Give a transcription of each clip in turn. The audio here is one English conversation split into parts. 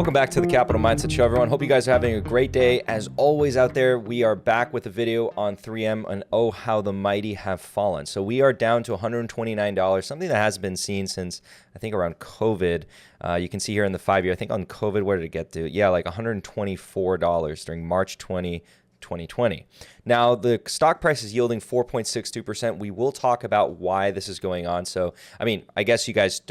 Welcome back to the Capital Mindset Show, everyone. Hope you guys are having a great day. As always out there, we are back with a video on 3M and oh, how the mighty have fallen. So we are down to $129, something that has been seen since, I think, around COVID. You can see here in the 5-year, I think on COVID, where did it get to? Yeah, like $124 during March 2020. Now, the stock price is yielding 4.62%. We will talk about why this is going on. So, I mean, I guess you guys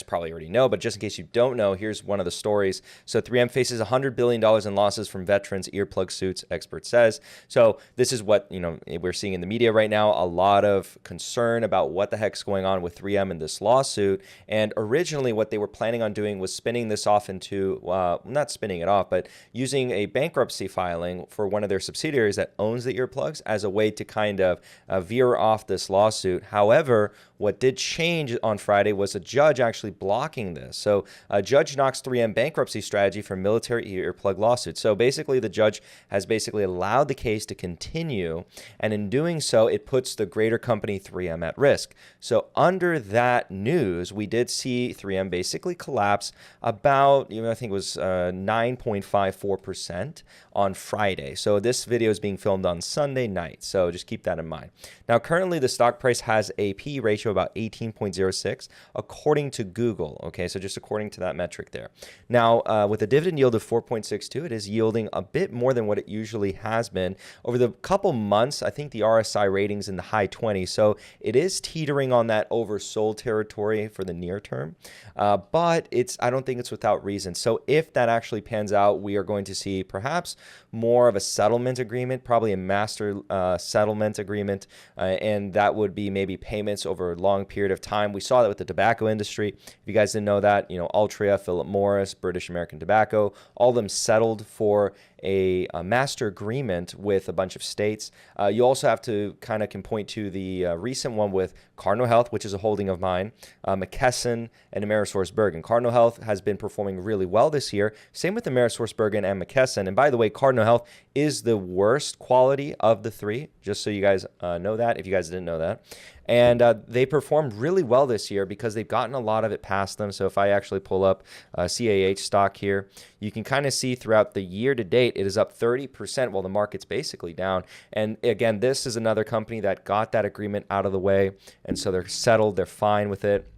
probably already know, but just in case you don't know, here's one of the stories. So 3M faces $100 billion in losses from veterans earplug suits, expert says. So this is what, we're seeing in the media right now, a lot of concern about what the heck's going on with 3M in this lawsuit. And originally what they were planning on doing was spinning this off into, not spinning it off, but using a bankruptcy filing for one of their subsidiaries that owns the earplugs as a way to kind of veer off this lawsuit. However, what did change on Friday was a judge actually blocking this. So a judge knocks 3M bankruptcy strategy for military earplug lawsuit. So basically the judge has basically allowed the case to continue, and in doing so, it puts the greater company 3M at risk. So under that news, we did see 3M basically collapse about, I think it was 9.54% on Friday. So this video is being filmed on Sunday night. So just keep that in mind. Now, currently the stock price has a P ratio about 18.06 according to Google. Okay, so just according to that metric there. Now, with a dividend yield of 4.62, it is yielding a bit more than what it usually has been. Over the couple months, I think the RSI rating's in the high 20s, so it is teetering on that oversold territory for the near term, but I don't think it's without reason. So if that actually pans out, we are going to see perhaps more of a settlement agreement, probably a master settlement agreement, and that would be maybe payments over a long period of time. We saw that with the tobacco industry. If you guys didn't know that, Altria, Philip Morris, British American Tobacco, all of them settled for a master agreement with a bunch of states. You also have to can point to the recent one with Cardinal Health, which is a holding of mine, McKesson, and AmerisourceBergen. Cardinal Health has been performing really well this year. Same with AmerisourceBergen and McKesson. And by the way, Cardinal Health is the worst quality of the three, just so you guys know that, if you guys didn't know that. And they performed really well this year because they've gotten a lot of it past them. So if I actually pull up CAH stock here, you can kind of see throughout the year to date, it is up 30% while the market's basically down. And again, this is another company that got that agreement out of the way. And so they're settled, they're fine with it.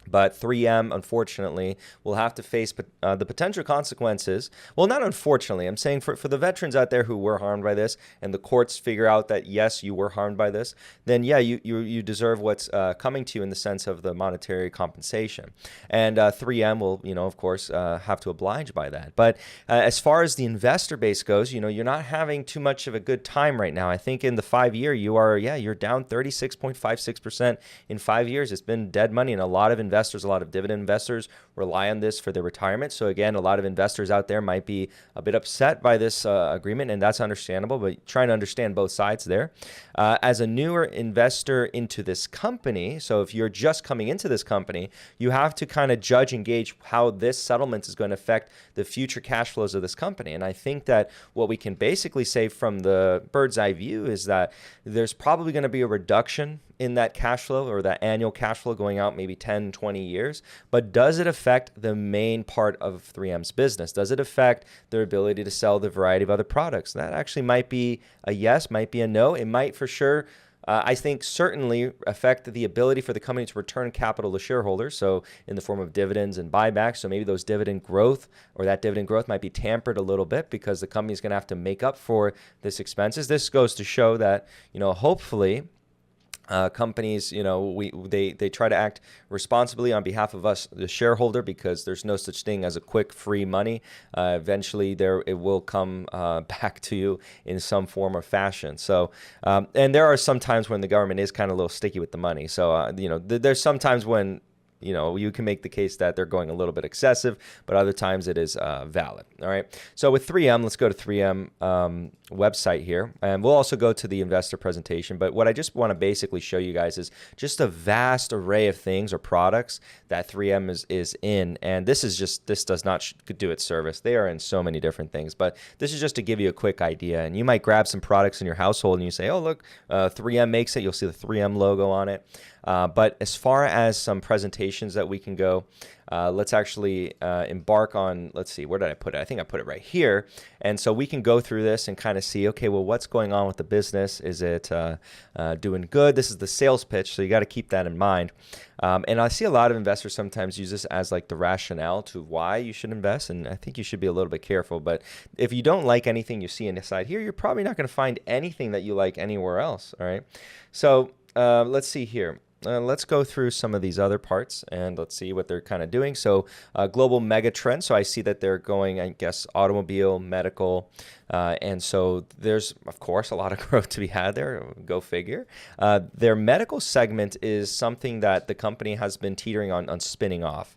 But 3M, unfortunately, will have to face the potential consequences. Well, not unfortunately. I'm saying for the veterans out there who were harmed by this, and the courts figure out that, yes, you were harmed by this, then, yeah, you deserve what's coming to you in the sense of the monetary compensation. And 3M will, of course, have to oblige by that. But as far as the investor base goes, you're not having too much of a good time right now. I think in the 5-year, you're down 36.56% in 5 years. It's been dead money, and a lot of investors, a lot of dividend investors rely on this for their retirement. So again, a lot of investors out there might be a bit upset by this agreement, and that's understandable, but trying to understand both sides there. As a newer investor into this company, so if you're just coming into this company, you have to kind of judge and gauge how this settlement is going to affect the future cash flows of this company. And I think that what we can basically say from the bird's eye view is that there's probably going to be a reduction in that cash flow, or that annual cash flow going out maybe 10, 20 years. But does it affect the main part of 3M's business? Does it affect their ability to sell the variety of other products? That actually might be a yes, might be a no. It might for sure, I think, certainly affect the ability for the company to return capital to shareholders, so in the form of dividends and buybacks. So maybe those dividend growth, or that dividend growth, might be tampered a little bit because the company is going to have to make up for this expenses. This goes to show that, hopefully, companies, they try to act responsibly on behalf of us, the shareholder, because there's no such thing as a quick free money. Eventually, it will come back to you in some form or fashion. So, and there are some times when the government is kind of a little sticky with the money. So, there's some times when you can make the case that they're going a little bit excessive, but other times it is valid. All right. So with 3M, let's go to 3M website here, and we'll also go to the investor presentation. But what I just want to basically show you guys is just a vast array of things or products that 3M is in. And this does not do its service. They are in so many different things, but this is just to give you a quick idea. And you might grab some products in your household and you say, oh, look, 3M makes it. You'll see the 3M logo on it. But as far as some presentations that we can go, let's actually embark on, let's see, where did I put it? I think I put it right here. And so we can go through this and kind of see, okay, well, what's going on with the business? Is it doing good? This is the sales pitch, so you got to keep that in mind. And I see a lot of investors sometimes use this as like the rationale to why you should invest. And I think you should be a little bit careful. But if you don't like anything you see inside here, you're probably not going to find anything that you like anywhere else. All right. So let's see here. Let's go through some of these other parts and let's see what they're kind of doing. So global mega trends. So I see that they're going, I guess, automobile, medical. And so there's, of course, a lot of growth to be had there. Go figure. Their medical segment is something that the company has been teetering on spinning off.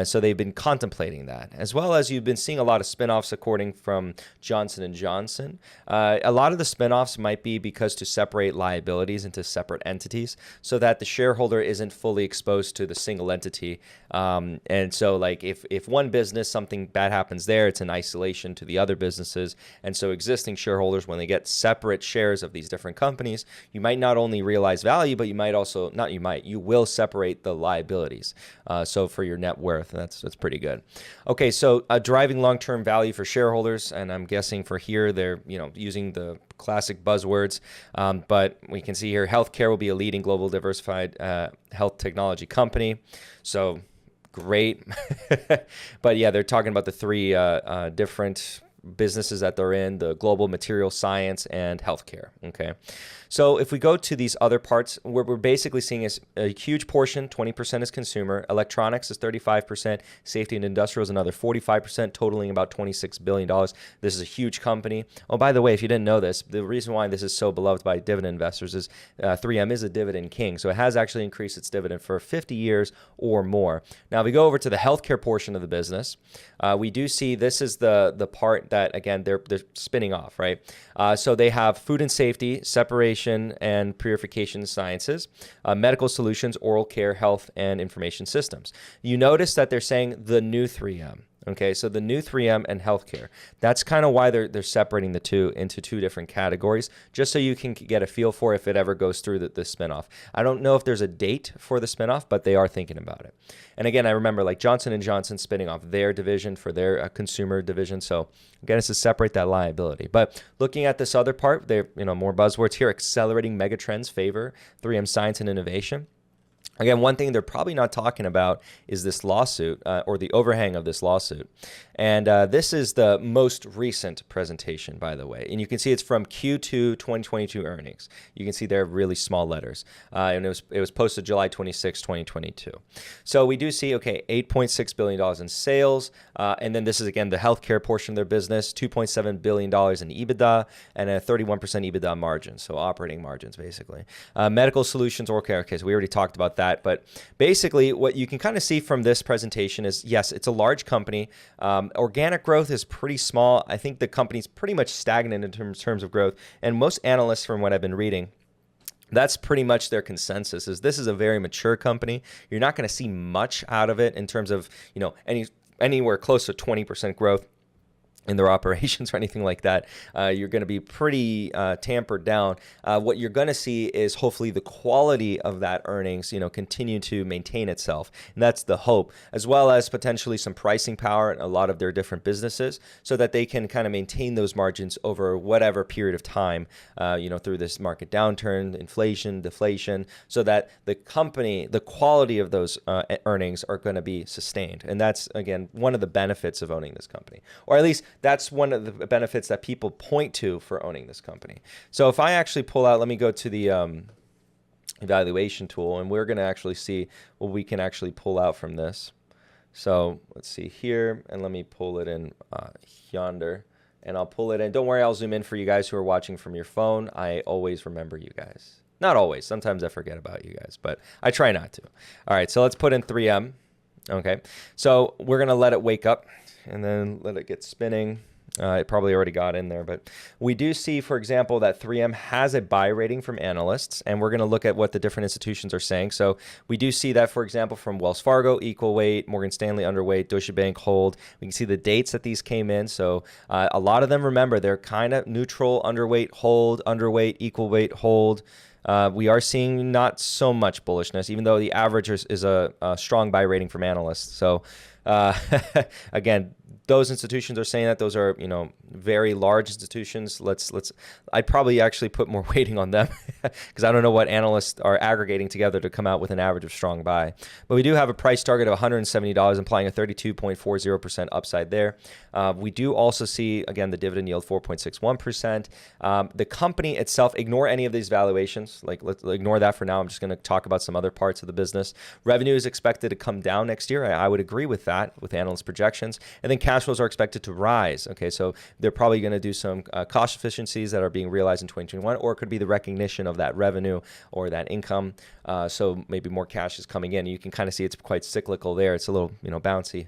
So they've been contemplating that, as well as you've been seeing a lot of spinoffs according from Johnson & Johnson. A lot of the spinoffs might be because to separate liabilities into separate entities so that the shareholder isn't fully exposed to the single entity. And so like if one business, something bad happens there, it's in isolation to the other businesses. And so existing shareholders, when they get separate shares of these different companies, you might not only realize value, but you might also, you will separate the liabilities. So for your net worth, that's pretty good. Okay, so driving long-term value for shareholders, and I'm guessing for here, they're using the classic buzzwords, but we can see here, healthcare will be a leading global diversified health technology company. So great. But yeah, they're talking about the three different businesses that they're in, the global material science and healthcare. Okay. So if we go to these other parts, what we're basically seeing is a huge portion, 20% is consumer, electronics is 35%, safety and industrial is another 45%, totaling about $26 billion. This is a huge company. Oh, by the way, if you didn't know this, the reason why this is so beloved by dividend investors is 3M is a dividend king. So it has actually increased its dividend for 50 years or more. Now, if we go over to the healthcare portion of the business, we do see this is the part that, again, they're spinning off, right? So they have food and safety, separation, and purification sciences, medical solutions, oral care, health, and information systems. You notice that they're saying the new 3M. Okay, so the new 3M and healthcare. That's kind of why they're separating the two into two different categories, just so you can get a feel for if it ever goes through the spinoff. I don't know if there's a date for the spinoff, but they are thinking about it. And again, I remember like Johnson & Johnson spinning off their division for their consumer division. So again, it's to separate that liability. But looking at this other part, they're more buzzwords here. Accelerating megatrends favor 3M science and innovation. Again, one thing they're probably not talking about is this lawsuit or the overhang of this lawsuit. And this is the most recent presentation, by the way. And you can see it's from Q2 2022 earnings. You can see they're really small letters. And it was posted July 26, 2022. So we do see, okay, $8.6 billion in sales. And then this is, again, the healthcare portion of their business, $2.7 billion in EBITDA and a 31% EBITDA margin. So operating margins, basically. Medical solutions, okay, so we already talked about that. But basically, what you can kind of see from this presentation is, yes, it's a large company. Organic growth is pretty small. I think the company's pretty much stagnant in terms of growth. And most analysts, from what I've been reading, that's pretty much their consensus, is this is a very mature company. You're not going to see much out of it in terms of, anywhere close to 20% growth in their operations or anything like that. You're going to be pretty tampered down. What you're going to see is hopefully the quality of that earnings, continue to maintain itself. And that's the hope, as well as potentially some pricing power in a lot of their different businesses so that they can kind of maintain those margins over whatever period of time, through this market downturn, inflation, deflation, so that the company, the quality of those earnings are going to be sustained. And that's, again, one of the benefits of owning this company, or at least that's one of the benefits that people point to for owning this company. So if I actually pull out, let me go to the evaluation tool, and we're going to actually see what we can actually pull out from this. So let's see here, and let me pull it in yonder, and I'll pull it in. Don't worry, I'll zoom in for you guys who are watching from your phone. I always remember you guys. Not always. Sometimes I forget about you guys, but I try not to. All right, so let's put in 3M. Okay, so we're going to let it wake up and then let it get spinning. It probably already got in there, but we do see, for example, that 3M has a buy rating from analysts, and we're going to look at what the different institutions are saying. So we do see that, for example, from Wells Fargo, equal weight, Morgan Stanley, underweight, Deutsche Bank, hold. We can see the dates that these came in. So a lot of them, remember, they're kind of neutral, underweight, hold, underweight, equal weight, hold. We are seeing not so much bullishness, even though the average is a strong buy rating from analysts. So again, those institutions are saying that those are, very large institutions. I'd probably actually put more weighting on them because I don't know what analysts are aggregating together to come out with an average of strong buy. But we do have a price target of $170, implying a 32.40% upside there. We do also see, again, the dividend yield 4.61%. The company itself, ignore any of these valuations. Let's ignore that for now. I'm just going to talk about some other parts of the business. Revenue is expected to come down next year. I would agree with that, with analyst projections. And then cash flows are expected to rise. Okay, so they're probably going to do some cost efficiencies that are being realized in 2021, or it could be the recognition of that revenue or that income. So maybe more cash is coming in. You can kind of see it's quite cyclical there. It's a little, bouncy.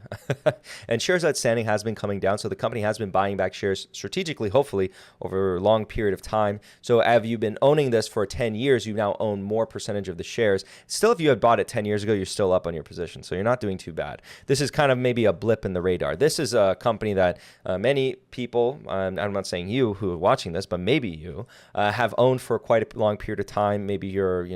And shares outstanding has been coming down. So the company has been buying back shares strategically, hopefully, over a long period of time. So have you been owning this for 10 years, you now own more percentage of the shares. Still, if you had bought it 10 years ago, you're still up on your position. So you're not doing too bad. This is kind of maybe a blip in the radar. This is a company that many people, I'm not saying you who are watching this, but maybe you have owned for quite a long period of time. Maybe you're,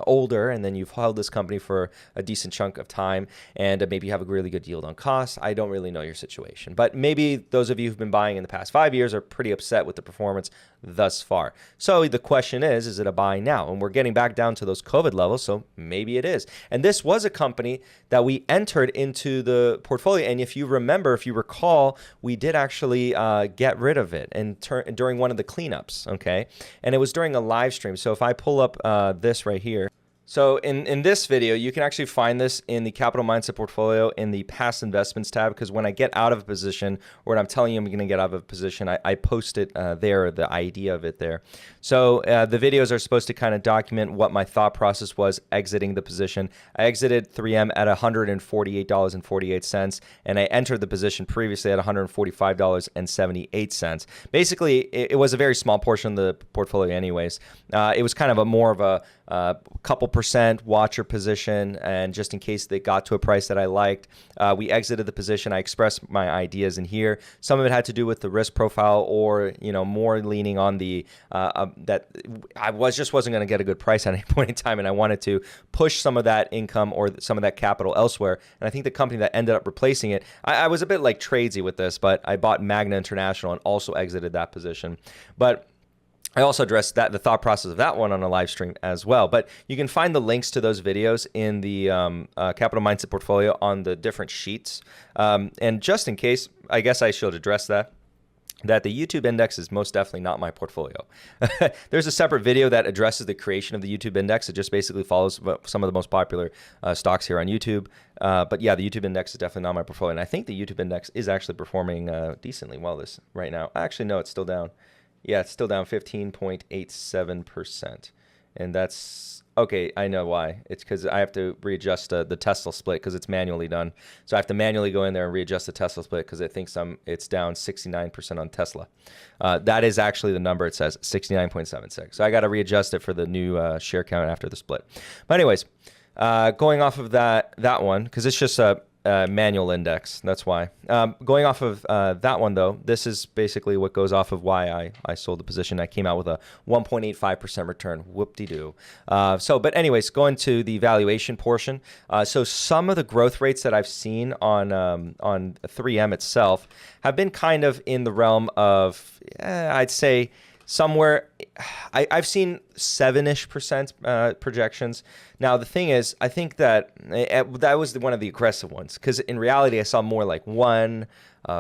older, and then you've held this company for a decent chunk of time, and maybe you have a really good yield on costs. I don't really know your situation, but maybe those of you who've been buying in the past 5 years are pretty upset with the performance thus far. So the question is it a buy now? And we're getting back down to those COVID levels, so maybe it is. And this was a company that we entered into the portfolio, and if you recall, we did actually get rid of it during one of the cleanups, okay? And it was during a live stream. So if I pull up this right here, so in this video, you can actually find this in the Capital Mindset portfolio in the past investments tab, because when I get out of a position, or when I'm telling you I'm going to get out of a position, I post it there, the idea of it there. So the videos are supposed to kind of document what my thought process was exiting the position. I exited 3M at $148.48, and I entered the position previously at $145.78. Basically, it was a very small portion of the portfolio anyways. It was kind of more of a couple percent watcher position, and just in case they got to a price that I liked, we exited the position. I expressed my ideas in here. Some of it had to do with the risk profile, or more leaning on the that I wasn't going to get a good price at any point in time, and I wanted to push some of that income or some of that capital elsewhere. And I think the company that ended up replacing it, I was a bit like tradesy with this, but I bought Magna International and also exited that position. But I also addressed the thought process of that one on a live stream as well. But you can find the links to those videos in the Capital Mindset portfolio on the different sheets. And just in case, I guess I should address that the YouTube index is most definitely not my portfolio. There's a separate video that addresses the creation of the YouTube index. It just basically follows some of the most popular stocks here on YouTube. But yeah, the YouTube index is definitely not my portfolio. And I think the YouTube index is actually performing decently well this right now. Actually, no, it's still down. Yeah, it's still down 15.87%. And that's, okay, I know why. It's because I have to readjust the Tesla split because it's manually done. So I have to manually go in there and readjust the Tesla split because it thinks it's down 69% on Tesla. That is actually the number. It says 69.76. So I got to readjust it for the new share count after the split. But anyways, going off of that one, because it's just a manual index. That's why. Going off of that one, though, this is basically what goes off of why I sold the position. I came out with a 1.85% return. Whoop-de-doo. But anyways, going to the valuation portion. So some of the growth rates that I've seen on 3M itself have been kind of in the realm of, I'd say, somewhere, I've seen 7-ish% projections. Now, the thing is, I think that was one of the aggressive ones, because in reality, I saw more like 1,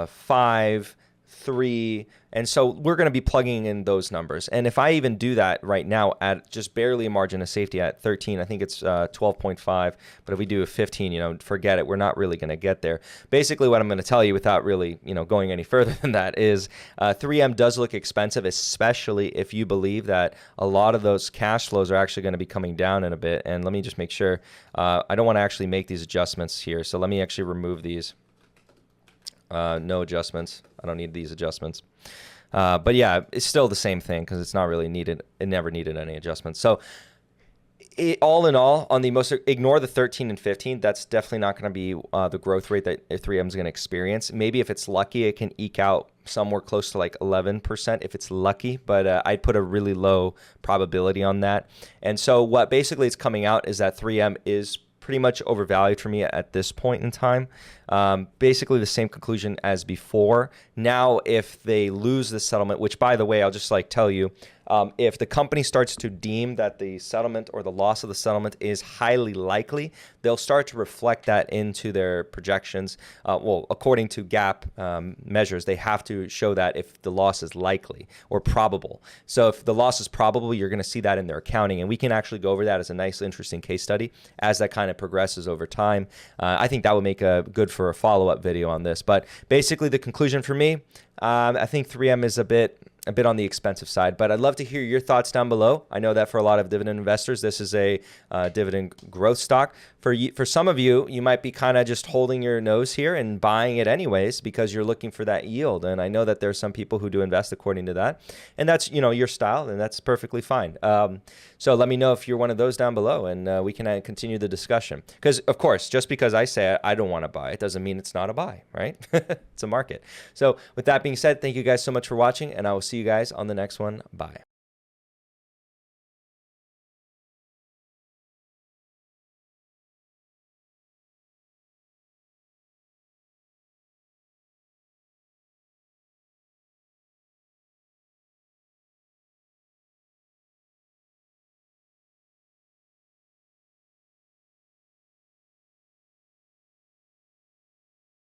5, 3. And so we're going to be plugging in those numbers. And if I even do that right now at just barely a margin of safety at 13, I think it's 12.5. But if we do a 15, forget it. We're not really going to get there. Basically, what I'm going to tell you without really, going any further than that is 3M does look expensive, especially if you believe that a lot of those cash flows are actually going to be coming down in a bit. And let me just make sure. I don't want to actually make these adjustments here. So let me actually remove these. No adjustments. I don't need these adjustments. But yeah, it's still the same thing because it's not really needed. It never needed any adjustments. So all in all, on the most, ignore the 13 and 15. That's definitely not going to be the growth rate that 3M is going to experience. Maybe if it's lucky, it can eke out somewhere close to like 11% if it's lucky, but I'd put a really low probability on that. And so what basically is coming out is that 3M is pretty much overvalued for me at this point in time. Basically the same conclusion as before. Now, if they lose the settlement, which by the way, I'll just like tell you, if the company starts to deem that the settlement or the loss of the settlement is highly likely, they'll start to reflect that into their projections. Well, according to GAAP measures, they have to show that if the loss is likely or probable. So if the loss is probable, you're going to see that in their accounting. And we can actually go over that as a nice, interesting case study as that kind of progresses over time. I think that would make a good for a follow-up video on this. But basically the conclusion for me, I think 3M is a bit on the expensive side, but I'd love to hear your thoughts down below. I know that for a lot of dividend investors, this is a dividend growth stock. For some of you, you might be kind of just holding your nose here and buying it anyways because you're looking for that yield. And I know that there's some people who do invest according to that, and that's your style, and that's perfectly fine. So let me know if you're one of those down below, and we can continue the discussion. Because of course, just because I say I don't want to buy, it doesn't mean it's not a buy, right? It's a market. So with that being said, thank you guys so much for watching, and I will see you guys on the next one. Bye.